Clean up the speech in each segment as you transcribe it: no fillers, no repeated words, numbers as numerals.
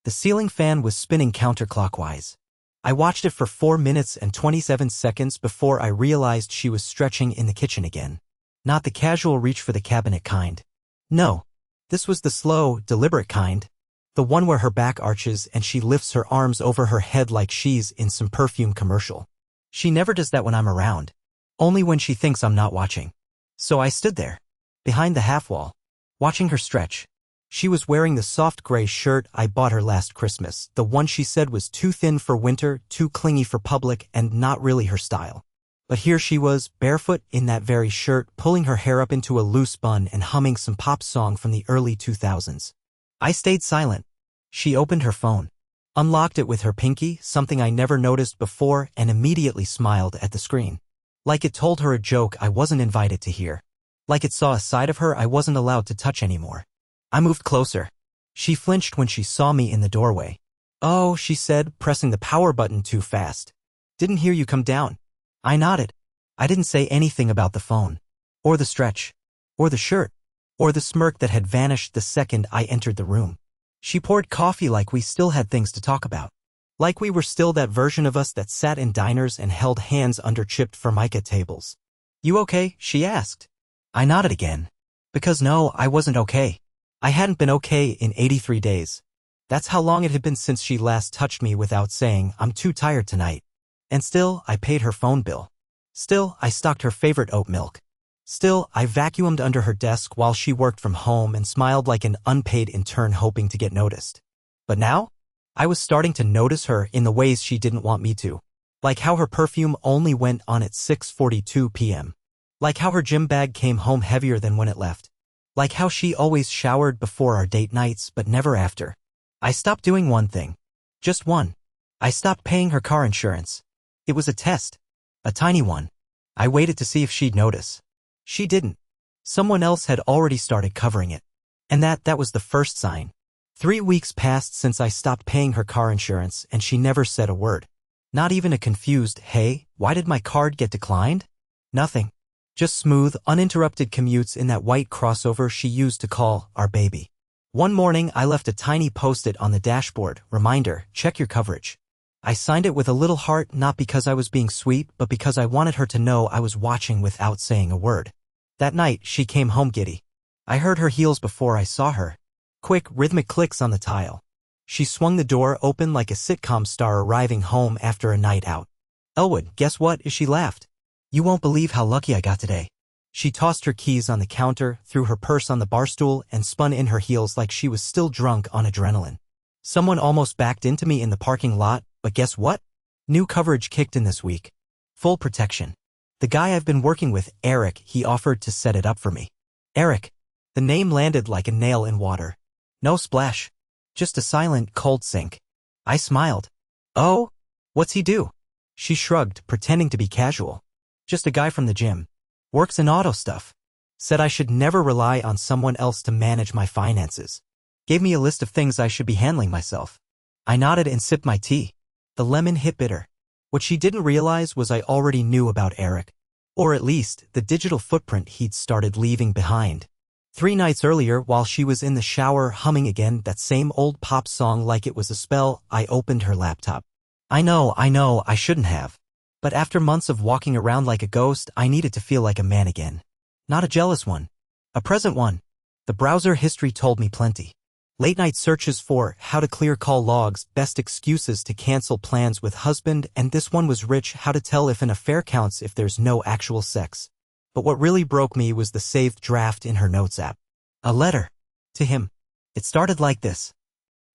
The ceiling fan was spinning counterclockwise. I watched it for 4 minutes and 27 seconds before I realized she was stretching in the kitchen again. Not the casual reach for the cabinet kind. No. This was the slow, deliberate kind. The one where her back arches and she lifts her arms over her head like she's in some perfume commercial. She never does that when I'm around. Only when she thinks I'm not watching. So I stood there, behind the half wall, watching her stretch. She was wearing the soft gray shirt I bought her last Christmas, the one she said was too thin for winter, too clingy for public, and not really her style. But here she was, barefoot in that very shirt, pulling her hair up into a loose bun and humming some pop song from the early 2000s. I stayed silent. She opened her phone, unlocked it with her pinky, something I never noticed before, and immediately smiled at the screen. Like it told her a joke I wasn't invited to hear. Like it saw a side of her I wasn't allowed to touch anymore. I moved closer. She flinched when she saw me in the doorway. "Oh," she said, pressing the power button too fast. "Didn't hear you come down." I nodded. I didn't say anything about the phone, or the stretch, or the shirt, or the smirk that had vanished the second I entered the room. She poured coffee like we still had things to talk about. Like we were still that version of us that sat in diners and held hands under chipped formica tables. "You okay?" she asked. I nodded again. Because no, I wasn't okay. I hadn't been okay in 83 days. That's how long it had been since she last touched me without saying, "I'm too tired tonight." And still, I paid her phone bill. Still, I stocked her favorite oat milk. Still, I vacuumed under her desk while she worked from home and smiled like an unpaid intern hoping to get noticed. But now, I was starting to notice her in the ways she didn't want me to. Like how her perfume only went on at 6:42 p.m. Like how her gym bag came home heavier than when it left. Like how she always showered before our date nights but never after. I stopped doing one thing. Just one. I stopped paying her car insurance. It was a test. A tiny one. I waited to see if she'd notice. She didn't. Someone else had already started covering it. And that was the first sign. 3 weeks passed since I stopped paying her car insurance and she never said a word. Not even a confused, "Hey, why did my card get declined?" Nothing. Just smooth, uninterrupted commutes in that white crossover she used to call our baby. One morning I left a tiny post-it on the dashboard, reminder, "Check your coverage." I signed it with a little heart not because I was being sweet but because I wanted her to know I was watching without saying a word. That night she came home giddy. I heard her heels before I saw her. Quick, rhythmic clicks on the tile. She swung the door open like a sitcom star arriving home after a night out. "Elwood, guess what?" she laughed. "You won't believe how lucky I got today." She tossed her keys on the counter, threw her purse on the bar stool, and spun in her heels like she was still drunk on adrenaline. Someone almost backed into me in the parking lot, but guess what? New coverage kicked in this week. Full protection. The guy I've been working with, Eric, he offered to set it up for me. Eric. The name landed like a nail in water. No splash. Just a silent, cold sink. I smiled. "Oh? What's he do?" She shrugged, pretending to be casual. "Just a guy from the gym. Works in auto stuff. Said I should never rely on someone else to manage my finances. Gave me a list of things I should be handling myself." I nodded and sipped my tea. The lemon hit bitter. What she didn't realize was I already knew about Eric. Or at least, the digital footprint he'd started leaving behind. 3 nights earlier, while she was in the shower humming again that same old pop song like it was a spell, I opened her laptop. I know, I shouldn't have. But after months of walking around like a ghost, I needed to feel like a man again. Not a jealous one. A present one. The browser history told me plenty. Late-night searches for how to clear call logs, best excuses to cancel plans with husband, and this one was rich, how to tell if an affair counts if there's no actual sex. But what really broke me was the saved draft in her notes app. A letter. To him. It started like this.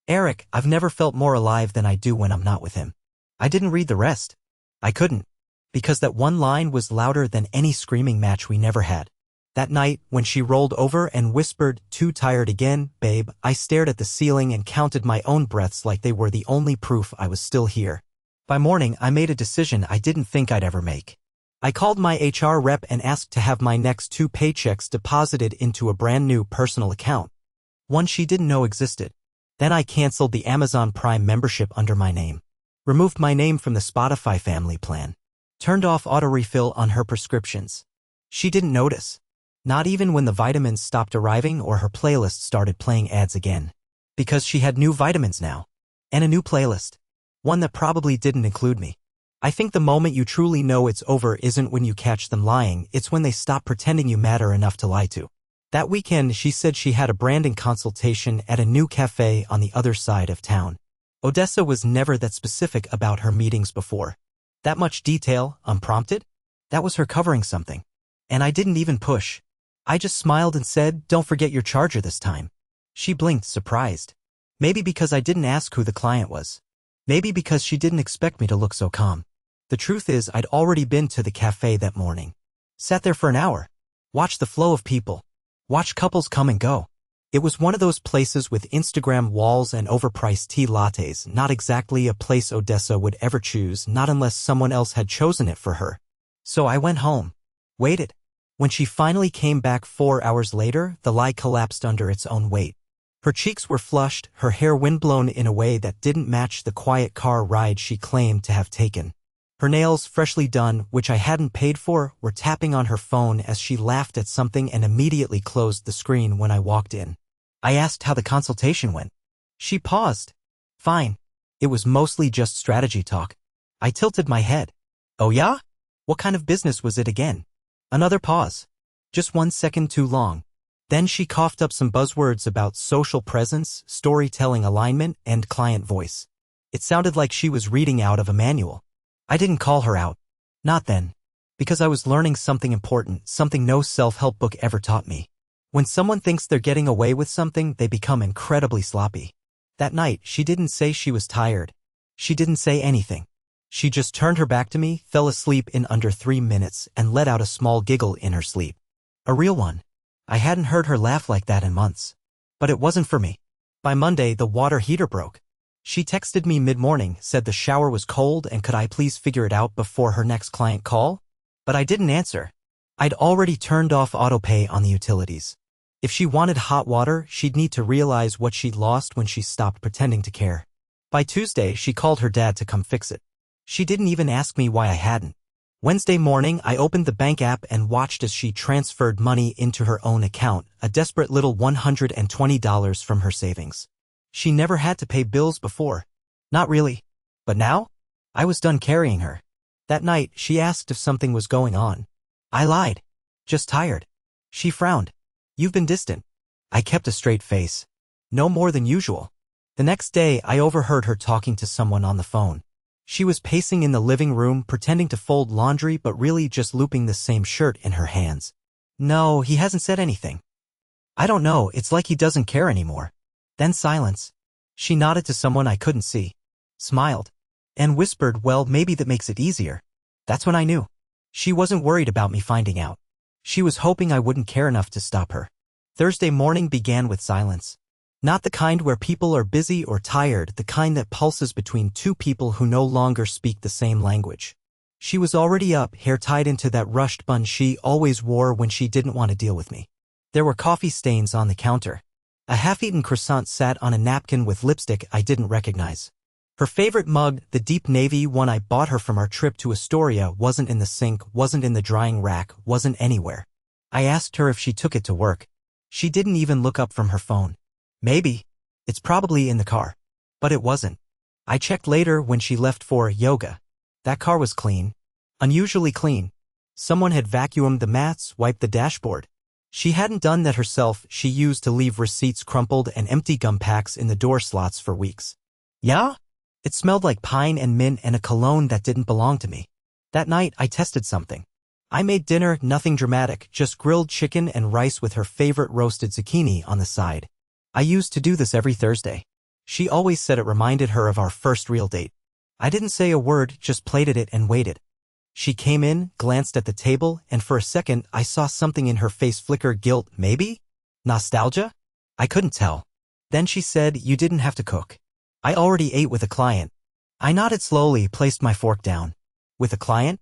"Eric, I've never felt more alive than I do when I'm not with him." I didn't read the rest. I couldn't. Because that one line was louder than any screaming match we never had. That night, when she rolled over and whispered, "Too tired again, babe," I stared at the ceiling and counted my own breaths like they were the only proof I was still here. By morning, I made a decision I didn't think I'd ever make. I called my HR rep and asked to have my next 2 paychecks deposited into a brand new personal account. One she didn't know existed. Then I canceled the Amazon Prime membership under my name. Removed my name from the Spotify family plan. Turned off auto-refill on her prescriptions. She didn't notice. Not even when the vitamins stopped arriving or her playlist started playing ads again. Because she had new vitamins now. And a new playlist. One that probably didn't include me. I think the moment you truly know it's over isn't when you catch them lying, it's when they stop pretending you matter enough to lie to. That weekend, she said she had a branding consultation at a new cafe on the other side of town. Odessa was never that specific about her meetings before. That much detail, unprompted? That was her covering something. And I didn't even push. I just smiled and said, "Don't forget your charger this time." She blinked, surprised. Maybe because I didn't ask who the client was. Maybe because she didn't expect me to look so calm. The truth is, I'd already been to the cafe that morning. Sat there for an hour. Watched the flow of people. Watched couples come and go. It was one of those places with Instagram walls and overpriced tea lattes, not exactly a place Odessa would ever choose, not unless someone else had chosen it for her. So I went home. Waited. When she finally came back 4 hours later, the lie collapsed under its own weight. Her cheeks were flushed, her hair windblown in a way that didn't match the quiet car ride she claimed to have taken. Her nails, freshly done, which I hadn't paid for, were tapping on her phone as she laughed at something and immediately closed the screen when I walked in. I asked how the consultation went. She paused. Fine. It was mostly just strategy talk. I tilted my head. Oh yeah? What kind of business was it again? Another pause. Just 1 second too long. Then she coughed up some buzzwords about social presence, storytelling alignment, and client voice. It sounded like she was reading out of a manual. I didn't call her out. Not then. Because I was learning something important, something no self-help book ever taught me. When someone thinks they're getting away with something, they become incredibly sloppy. That night, she didn't say she was tired. She didn't say anything. She just turned her back to me, fell asleep in under 3 minutes, and let out a small giggle in her sleep. A real one. I hadn't heard her laugh like that in months. But it wasn't for me. By Monday, the water heater broke. She texted me mid-morning, said the shower was cold and could I please figure it out before her next client call? But I didn't answer. I'd already turned off autopay on the utilities. If she wanted hot water, she'd need to realize what she'd lost when she stopped pretending to care. By Tuesday, she called her dad to come fix it. She didn't even ask me why I hadn't. Wednesday morning, I opened the bank app and watched as she transferred money into her own account, a desperate little $120 from her savings. She never had to pay bills before. Not really. But now? I was done carrying her. That night, she asked if something was going on. I lied. Just tired. She frowned. You've been distant. I kept a straight face. No more than usual. The next day, I overheard her talking to someone on the phone. She was pacing in the living room, pretending to fold laundry but really just looping the same shirt in her hands. No, he hasn't said anything. I don't know, it's like he doesn't care anymore. Then silence. She nodded to someone I couldn't see, smiled, and whispered, well, maybe that makes it easier. That's when I knew. She wasn't worried about me finding out. She was hoping I wouldn't care enough to stop her. Thursday morning began with silence. Not the kind where people are busy or tired, the kind that pulses between two people who no longer speak the same language. She was already up, hair tied into that rushed bun she always wore when she didn't want to deal with me. There were coffee stains on the counter. A half-eaten croissant sat on a napkin with lipstick I didn't recognize. Her favorite mug, the deep navy one I bought her from our trip to Astoria, wasn't in the sink, wasn't in the drying rack, wasn't anywhere. I asked her if she took it to work. She didn't even look up from her phone. Maybe. It's probably in the car. But it wasn't. I checked later when she left for yoga. That car was clean. Unusually clean. Someone had vacuumed the mats, wiped the dashboard. She hadn't done that herself. She used to leave receipts crumpled and empty gum packs in the door slots for weeks. Yeah? It smelled like pine and mint and a cologne that didn't belong to me. That night, I tested something. I made dinner, nothing dramatic, just grilled chicken and rice with her favorite roasted zucchini on the side. I used to do this every Thursday. She always said it reminded her of our first real date. I didn't say a word, just plated it and waited. She came in, glanced at the table, and for a second I saw something in her face flicker. Guilt, maybe? Nostalgia? I couldn't tell. Then she said, you didn't have to cook. I already ate with a client. I nodded slowly, placed my fork down. With a client?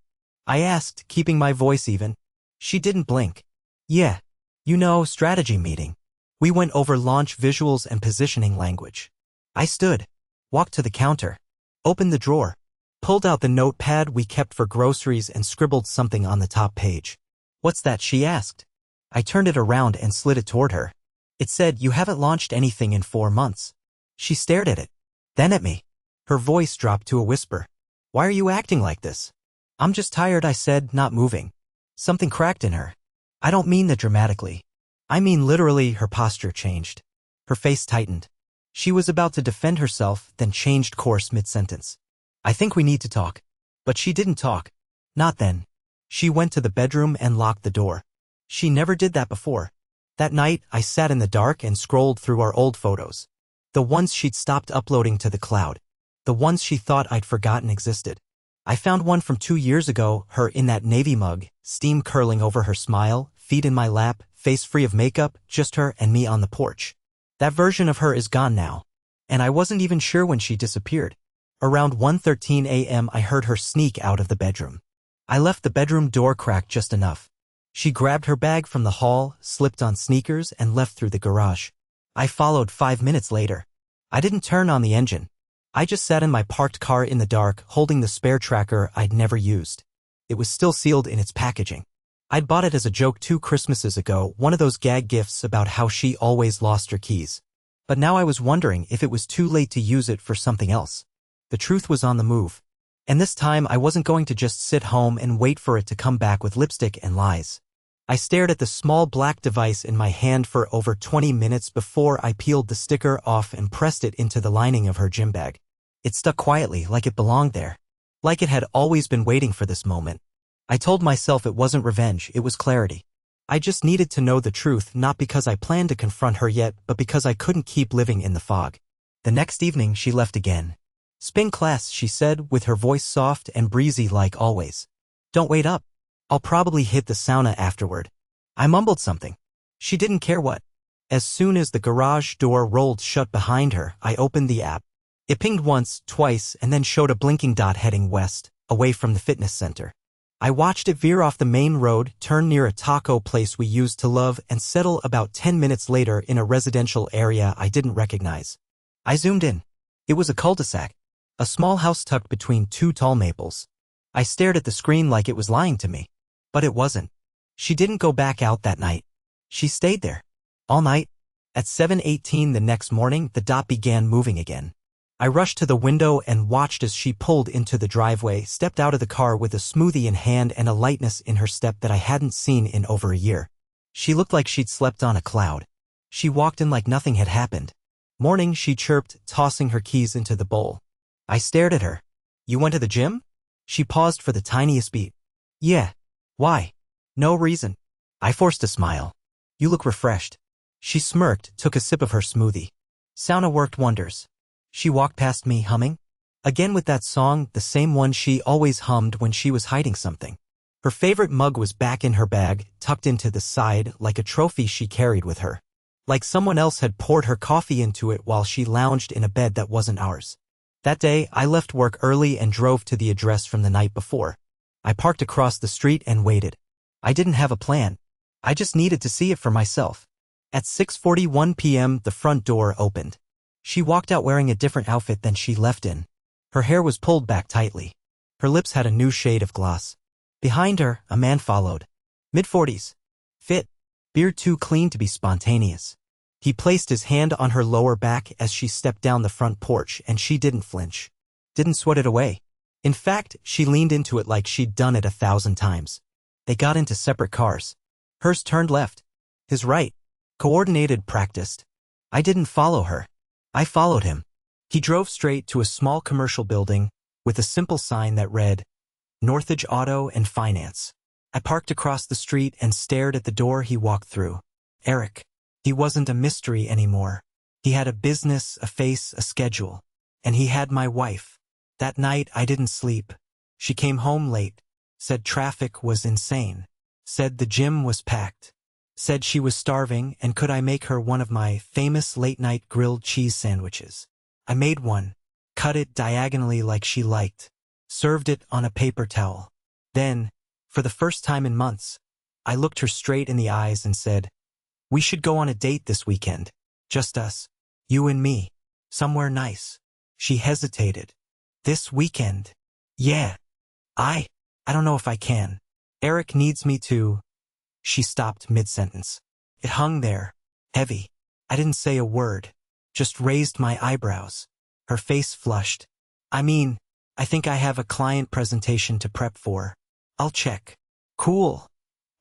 I asked, keeping my voice even. She didn't blink. Yeah. You know, strategy meeting. We went over launch visuals and positioning language. I stood, walked to the counter, opened the drawer, pulled out the notepad we kept for groceries and scribbled something on the top page. What's that? She asked. I turned it around and slid it toward her. It said, you haven't launched anything in 4 months. She stared at it. Then at me. Her voice dropped to a whisper. Why are you acting like this? I'm just tired, I said, not moving. Something cracked in her. I don't mean that dramatically. I mean literally. Her posture changed. Her face tightened. She was about to defend herself, then changed course mid-sentence. I think we need to talk. But she didn't talk. Not then. She went to the bedroom and locked the door. She never did that before. That night, I sat in the dark and scrolled through our old photos. The ones she'd stopped uploading to the cloud. The ones she thought I'd forgotten existed. I found one from 2 years ago, her in that navy mug, steam curling over her smile, feet in my lap, face free of makeup, just her and me on the porch. That version of her is gone now. And I wasn't even sure when she disappeared. Around 1:13 a.m. I heard her sneak out of the bedroom. I left the bedroom door cracked just enough. She grabbed her bag from the hall, slipped on sneakers, and left through the garage. I followed 5 minutes later. I didn't turn on the engine. I just sat in my parked car in the dark, holding the spare tracker I'd never used. It was still sealed in its packaging. I'd bought it as a joke 2 Christmases ago, one of those gag gifts about how she always lost her keys. But now I was wondering if it was too late to use it for something else. The truth was on the move. And this time I wasn't going to just sit home and wait for it to come back with lipstick and lies. I stared at the small black device in my hand for over 20 minutes before I peeled the sticker off and pressed it into the lining of her gym bag. It stuck quietly, like it belonged there. Like it had always been waiting for this moment. I told myself it wasn't revenge, it was clarity. I just needed to know the truth, not because I planned to confront her yet, but because I couldn't keep living in the fog. The next evening she left again. Spin class, she said, with her voice soft and breezy like always. Don't wait up. I'll probably hit the sauna afterward. I mumbled something. She didn't care what. As soon as the garage door rolled shut behind her, I opened the app. It pinged once, twice, and then showed a blinking dot heading west, away from the fitness center. I watched it veer off the main road, turn near a taco place we used to love, and settle about 10 minutes later in a residential area I didn't recognize. I zoomed in. It was a cul-de-sac. A small house tucked between 2 tall maples. I stared at the screen like it was lying to me. But it wasn't. She didn't go back out that night. She stayed there. All night. At 7:18 the next morning, the dot began moving again. I rushed to the window and watched as she pulled into the driveway, stepped out of the car with a smoothie in hand and a lightness in her step that I hadn't seen in over a year. She looked like she'd slept on a cloud. She walked in like nothing had happened. Morning, she chirped, tossing her keys into the bowl. I stared at her. You went to the gym? She paused for the tiniest beat. Yeah. Why? No reason. I forced a smile. You look refreshed. She smirked, took a sip of her smoothie. Sauna worked wonders. She walked past me, humming. Again with that song, the same one she always hummed when she was hiding something. Her favorite mug was back in her bag, tucked into the side, like a trophy she carried with her. Like someone else had poured her coffee into it while she lounged in a bed that wasn't ours. That day, I left work early and drove to the address from the night before. I parked across the street and waited. I didn't have a plan. I just needed to see it for myself. At 6:41 p.m., the front door opened. She walked out wearing a different outfit than she left in. Her hair was pulled back tightly. Her lips had a new shade of gloss. Behind her, a man followed. Mid-40s. Fit. Beard too clean to be spontaneous. He placed his hand on her lower back as she stepped down the front porch, and she didn't flinch. Didn't sweat it away. In fact, she leaned into it like she'd done it 1,000 times. They got into separate cars. Hers turned left. His right. Coordinated, practiced. I didn't follow her. I followed him. He drove straight to a small commercial building with a simple sign that read, Northridge Auto and Finance. I parked across the street and stared at the door he walked through. Eric. He wasn't a mystery anymore. He had a business, a face, a schedule. And he had my wife. That night I didn't sleep. She came home late. Said traffic was insane. Said the gym was packed. Said she was starving and could I make her one of my famous late-night grilled cheese sandwiches. I made one, cut it diagonally like she liked, served it on a paper towel. Then, for the first time in months, I looked her straight in the eyes and said, we should go on a date this weekend. Just us. You and me. Somewhere nice. She hesitated. This weekend? Yeah. I don't know if I can. Eric needs me to. She stopped mid-sentence. It hung there, heavy. I didn't say a word, just raised my eyebrows. Her face flushed. I think I have a client presentation to prep for. I'll check. Cool,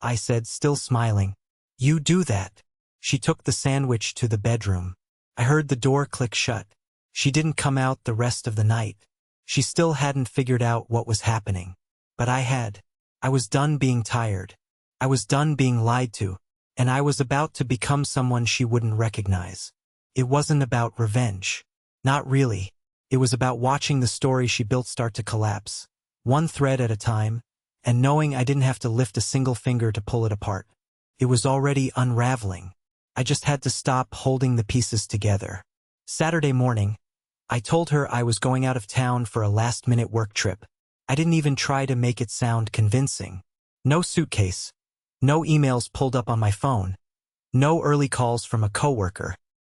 I said, still smiling. You do that. She took the sandwich to the bedroom. I heard the door click shut. She didn't come out the rest of the night. She still hadn't figured out what was happening. But I had. I was done being tired. I was done being lied to. And I was about to become someone she wouldn't recognize. It wasn't about revenge. Not really. It was about watching the story she built start to collapse, one thread at a time, and knowing I didn't have to lift a single finger to pull it apart. It was already unraveling. I just had to stop holding the pieces together. Saturday morning, I told her I was going out of town for a last-minute work trip. I didn't even try to make it sound convincing. No suitcase. No emails pulled up on my phone. No early calls from a coworker.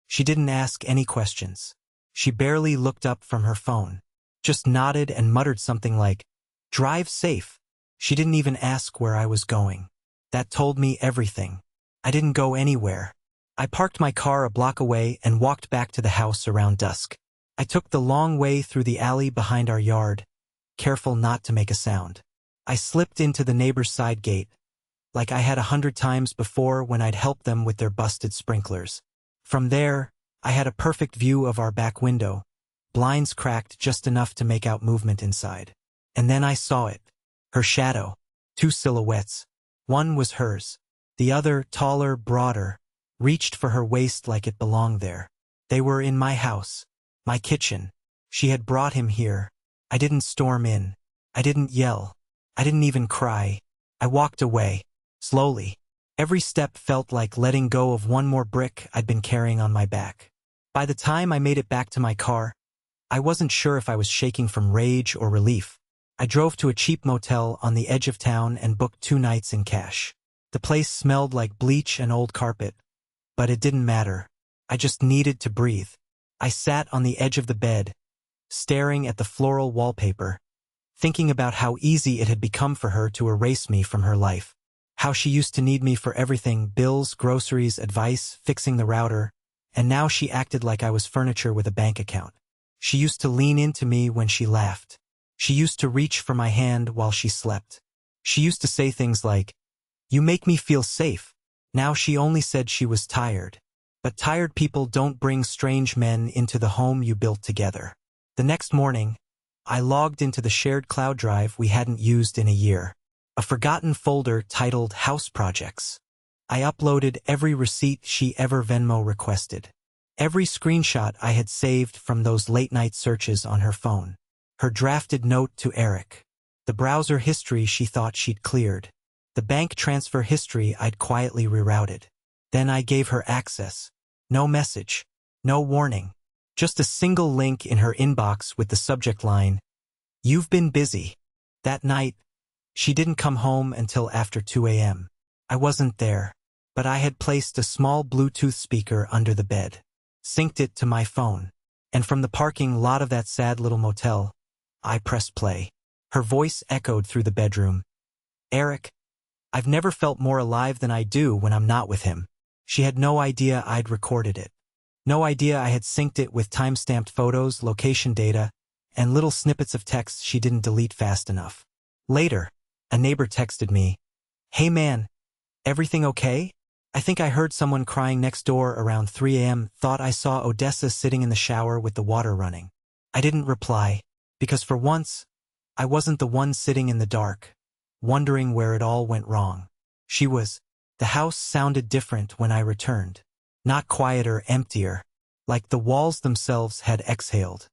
She didn't ask any questions. She barely looked up from her phone. Just nodded and muttered something like, "Drive safe." She didn't even ask where I was going. That told me everything. I didn't go anywhere. I parked my car a block away and walked back to the house around dusk. I took the long way through the alley behind our yard, careful not to make a sound. I slipped into the neighbor's side gate, like I had 100 times before when I'd helped them with their busted sprinklers. From there, I had a perfect view of our back window, blinds cracked just enough to make out movement inside. And then I saw it. Her shadow. 2 silhouettes. One was hers. The other, taller, broader, reached for her waist like it belonged there. They were in my house. My kitchen. She had brought him here. I didn't storm in. I didn't yell. I didn't even cry. I walked away. Slowly. Every step felt like letting go of one more brick I'd been carrying on my back. By the time I made it back to my car, I wasn't sure if I was shaking from rage or relief. I drove to a cheap motel on the edge of town and booked 2 nights in cash. The place smelled like bleach and old carpet, but it didn't matter. I just needed to breathe. I sat on the edge of the bed, staring at the floral wallpaper, thinking about how easy it had become for her to erase me from her life. How she used to need me for everything: bills, groceries, advice, fixing the router, and now she acted like I was furniture with a bank account. She used to lean into me when she laughed. She used to reach for my hand while she slept. She used to say things like, "You make me feel safe." Now she only said she was tired. But tired people don't bring strange men into the home you built together. The next morning, I logged into the shared cloud drive we hadn't used in a year. A forgotten folder titled House Projects. I uploaded every receipt she ever Venmo requested. Every screenshot I had saved from those late-night searches on her phone. Her drafted note to Eric. The browser history she thought she'd cleared. The bank transfer history I'd quietly rerouted. Then I gave her access. No message. No warning. Just a single link in her inbox with the subject line, "You've been busy." That night, she didn't come home until after 2 a.m. I wasn't there, but I had placed a small Bluetooth speaker under the bed, synced it to my phone, and from the parking lot of that sad little motel, I pressed play. Her voice echoed through the bedroom. "Eric, I've never felt more alive than I do when I'm not with him." She had no idea I'd recorded it. No idea I had synced it with time-stamped photos, location data, and little snippets of text she didn't delete fast enough. Later, a neighbor texted me, "Hey man, everything okay? I think I heard someone crying next door around 3 a.m. Thought I saw Odessa sitting in the shower with the water running." I didn't reply, because for once, I wasn't the one sitting in the dark, wondering where it all went wrong. She was. The house sounded different when I returned. Not quieter, emptier, like the walls themselves had exhaled.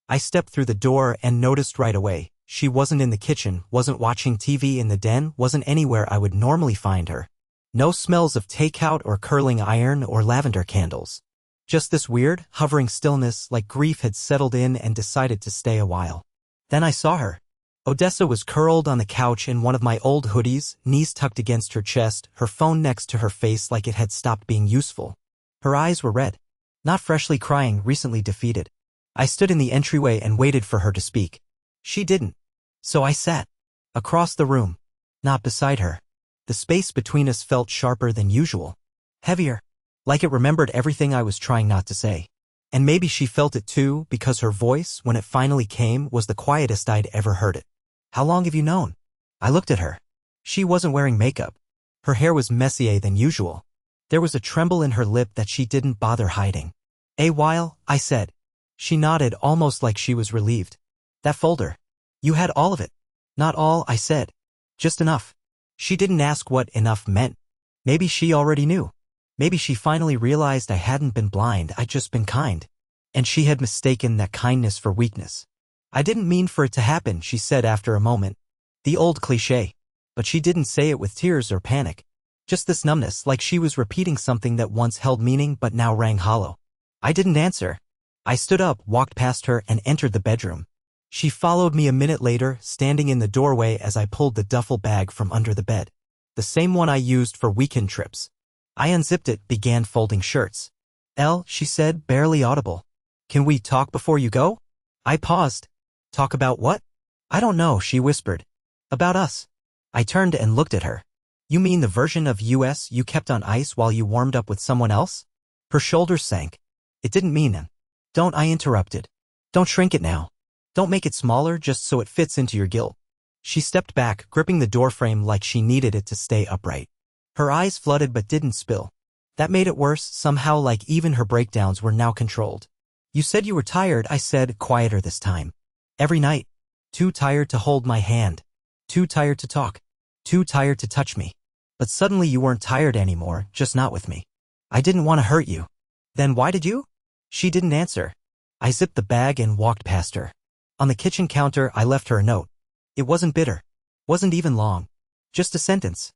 I stepped through the door and noticed right away. She wasn't in the kitchen, wasn't watching TV in the den, wasn't anywhere I would normally find her. No smells of takeout or curling iron or lavender candles. Just this weird, hovering stillness, like grief had settled in and decided to stay a while. Then I saw her. Odessa was curled on the couch in one of my old hoodies, knees tucked against her chest, her phone next to her face like it had stopped being useful. Her eyes were red. Not freshly crying, recently defeated. I stood in the entryway and waited for her to speak. She didn't. So I sat. Across the room. Not beside her. The space between us felt sharper than usual. Heavier. Like it remembered everything I was trying not to say. And maybe she felt it too, because her voice, when it finally came, was the quietest I'd ever heard it. How long have you known? I looked at her. She wasn't wearing makeup. Her hair was messier than usual. There was a tremble in her lip that she didn't bother hiding. A while, I said. She nodded, almost like she was relieved. That folder. You had all of it. Not all, I said. Just enough. She didn't ask what enough meant. Maybe she already knew. Maybe she finally realized I hadn't been blind, I'd just been kind. And she had mistaken that kindness for weakness. I didn't mean for it to happen, she said after a moment. The old cliché. But she didn't say it with tears or panic. Just this numbness, like she was repeating something that once held meaning but now rang hollow. I didn't answer. I stood up, walked past her, and entered the bedroom. She followed me a minute later, standing in the doorway as I pulled the duffel bag from under the bed. The same one I used for weekend trips. I unzipped it, began folding shirts. Elle, she said, barely audible. Can we talk before you go? I paused. Talk about what? I don't know, she whispered. About us. I turned and looked at her. You mean the version of us you kept on ice while you warmed up with someone else? Her shoulders sank. It didn't mean it. Don't, I interrupted. Don't shrink it now. Don't make it smaller just so it fits into your guilt. She stepped back, gripping the doorframe like she needed it to stay upright. Her eyes flooded but didn't spill. That made it worse, somehow, like even her breakdowns were now controlled. You said you were tired, I said, quieter this time. Every night. Too tired to hold my hand. Too tired to talk. Too tired to touch me. But suddenly you weren't tired anymore, just not with me. I didn't want to hurt you. Then why did you? She didn't answer. I zipped the bag and walked past her. On the kitchen counter, I left her a note. It wasn't bitter. Wasn't even long. Just a sentence.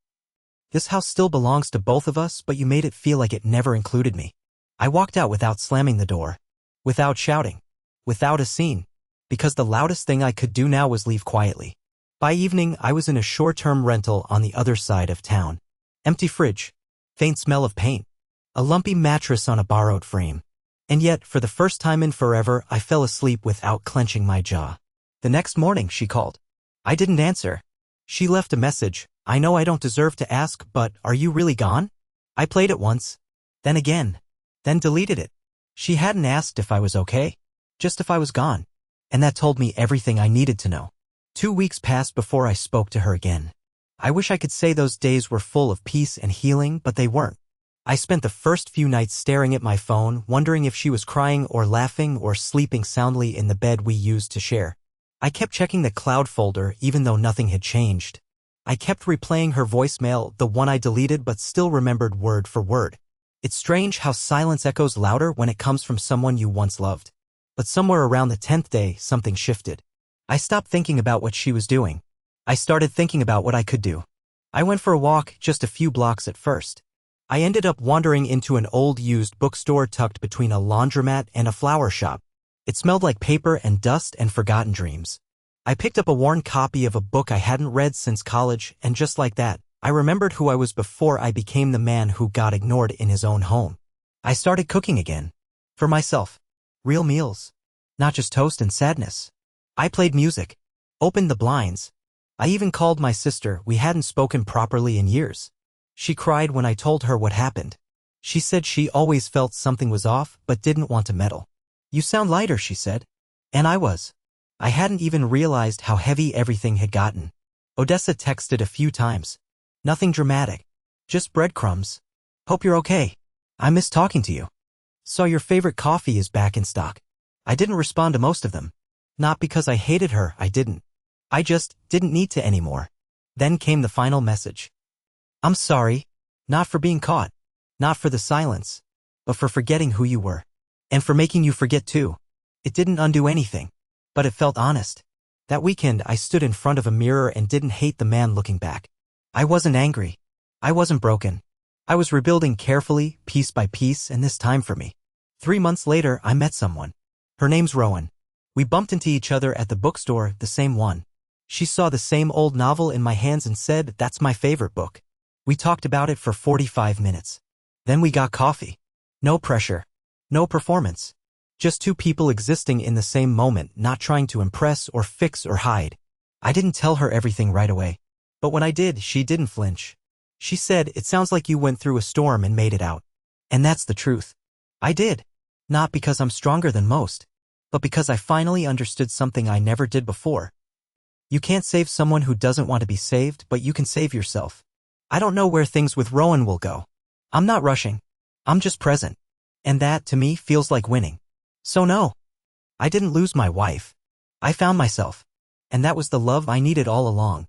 This house still belongs to both of us, but you made it feel like it never included me. I walked out without slamming the door. Without shouting. Without a scene. Because the loudest thing I could do now was leave quietly. By evening, I was in a short-term rental on the other side of town. Empty fridge. Faint smell of paint. A lumpy mattress on a borrowed frame. And yet, for the first time in forever, I fell asleep without clenching my jaw. The next morning, she called. I didn't answer. She left a message. I know I don't deserve to ask, but are you really gone? I played it once. Then again. Then deleted it. She hadn't asked if I was okay. Just if I was gone. And that told me everything I needed to know. 2 weeks passed before I spoke to her again. I wish I could say those days were full of peace and healing, but they weren't. I spent the first few nights staring at my phone, wondering if she was crying or laughing or sleeping soundly in the bed we used to share. I kept checking the cloud folder even though nothing had changed. I kept replaying her voicemail, the one I deleted but still remembered word for word. It's strange how silence echoes louder when it comes from someone you once loved. But somewhere around the 10th day, something shifted. I stopped thinking about what she was doing. I started thinking about what I could do. I went for a walk, just a few blocks at first. I ended up wandering into an old used bookstore tucked between a laundromat and a flower shop. It smelled like paper and dust and forgotten dreams. I picked up a worn copy of a book I hadn't read since college, and just like that, I remembered who I was before I became the man who got ignored in his own home. I started cooking again. For myself. Real meals. Not just toast and sadness. I played music. Opened the blinds. I even called my sister. We hadn't spoken properly in years. She cried when I told her what happened. She said she always felt something was off, but didn't want to meddle. You sound lighter, she said. And I was. I hadn't even realized how heavy everything had gotten. Odessa texted a few times. Nothing dramatic. Just breadcrumbs. Hope you're okay. I miss talking to you. Saw your favorite coffee is back in stock. I didn't respond to most of them. Not because I hated her, I didn't. I just didn't need to anymore. Then came the final message. I'm sorry. Not for being caught. Not for the silence. But for forgetting who you were. And for making you forget too. It didn't undo anything. But it felt honest. That weekend I stood in front of a mirror and didn't hate the man looking back. I wasn't angry. I wasn't broken. I was rebuilding carefully, piece by piece, and this time for me. 3 months later, I met someone. Her name's Rowan. We bumped into each other at the bookstore, the same one. She saw the same old novel in my hands and said, "That's my favorite book." We talked about it for 45 minutes. Then we got coffee. No pressure. No performance. Just two people existing in the same moment, not trying to impress or fix or hide. I didn't tell her everything right away. But when I did, she didn't flinch. She said, "It sounds like you went through a storm and made it out." And that's the truth. I did. Not because I'm stronger than most, but because I finally understood something I never did before. You can't save someone who doesn't want to be saved, but you can save yourself. I don't know where things with Rowan will go. I'm not rushing. I'm just present. And that, to me, feels like winning. So no, I didn't lose my wife. I found myself. And that was the love I needed all along.